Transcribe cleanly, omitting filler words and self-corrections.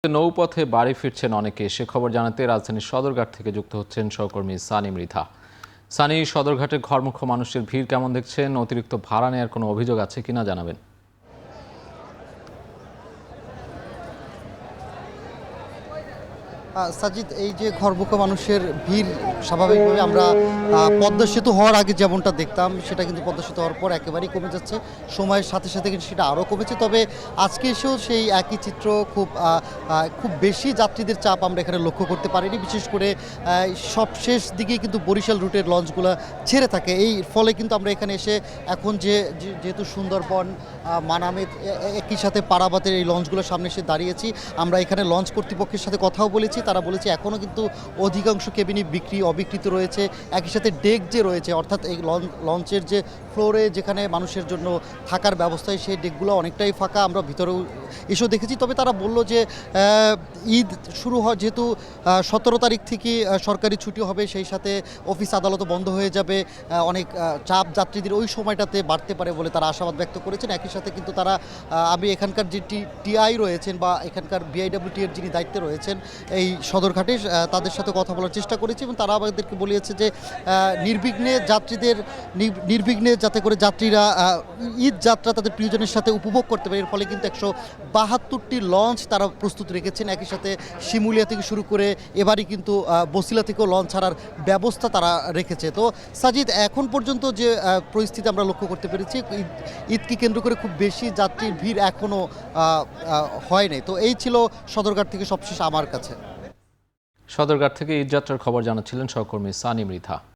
নৌপথে বাড়ি ফিরছেন অনেকে। সে খবর জানাতে রাজধানীর সদরঘাট থেকে যুক্ত হচ্ছেন সহকর্মী সানি মৃধা। সানি, সদরঘাটে ঘরমুখো মানুষের ভিড় কেমন দেখছেন? অতিরিক্ত ভাড়া নেওয়ার কোনো অভিযোগ আছে কিনা জানাবেন। সাজিদ, এই যে ঘরমুখো মানুষের ভিড় স্বাভাবিকভাবে আমরা পদ্মা সেতু হওয়ার আগে যেমনটা দেখতাম সেটা কিন্তু পদ্মা সেতু হওয়ার পর একেবারেই কমে যাচ্ছে। সময়ের সাথে সাথে কিন্তু সেটা আরও কমেছে। তবে আজকে এসেও সেই একই চিত্র, খুব বেশি যাত্রীদের চাপ আমরা এখানে লক্ষ্য করতে পারিনি। বিশেষ করে সব শেষ দিকে কিন্তু বরিশাল রুটের লঞ্চগুলো ছেড়ে থাকে। এই ফলে কিন্তু আমরা এখানে এসে এখন যেহেতু সুন্দরবন, মানামেদ একই সাথে পারাবাতের এই লঞ্চগুলোর সামনে এসে দাঁড়িয়েছি। আমরা এখানে লঞ্চ কর্তৃপক্ষের সাথে কথাও বলেছি। তারা বলেছে এখনও কিন্তু অধিকাংশ কেবিনই অবিকৃত রয়েছে। একই সাথে ডেক যে রয়েছে, অর্থাৎ এই লঞ্চের যে ফ্লোরে যেখানে মানুষের জন্য থাকার ব্যবস্থায় সেই ডেকগুলো অনেকটাই ফাঁকা। আমরা ভিতরেও এসেও দেখেছি। তবে তারা বলল যে ঈদ শুরু হয় যেহেতু 17 তারিখ থেকে সরকারি ছুটি হবে, সেই সাথে অফিস আদালতও বন্ধ হয়ে যাবে। অনেক চাপ যাত্রীদের ওই সময়টাতে বাড়তে পারে বলে তারা আশাবাদ ব্যক্ত করেছেন। একই সাথে কিন্তু তারা আমি এখানকার যে টিআই রয়েছেন বা এখানকার বিআইডব্লিউটি এর যিনি দায়িত্বে রয়েছেন এই সদরঘাটে, তাদের সাথে কথা বলার চেষ্টা করেছি এবং তারা আমাদেরকে বলিয়েছে যে নির্বিঘ্নে যাতে করে যাত্রীরা ঈদ যাত্রা তাদের প্রিয়জনের সাথে উপভোগ করতে পারে। এর ফলে কিন্তু 172টি লঞ্চ তারা প্রস্তুত রেখেছেন। একই সাথে শিমুলিয়া থেকে শুরু করে এবারই কিন্তু বসিলা থেকেও লঞ্চ ছাড়ার ব্যবস্থা তারা রেখেছে। তো সাজিদ, এখন পর্যন্ত যে পরিস্থিতি আমরা লক্ষ্য করতে পেরেছি, ঈদকে কেন্দ্র করে খুব বেশি যাত্রীর ভিড় এখনও হয়নি। তো এই ছিল সদরঘাট থেকে সবশেষ আমার কাছে। সদরঘাট থেকে ঈদযাত্রার খবর জানাচ্ছিলেন সহকর্মী সানি মৃধা।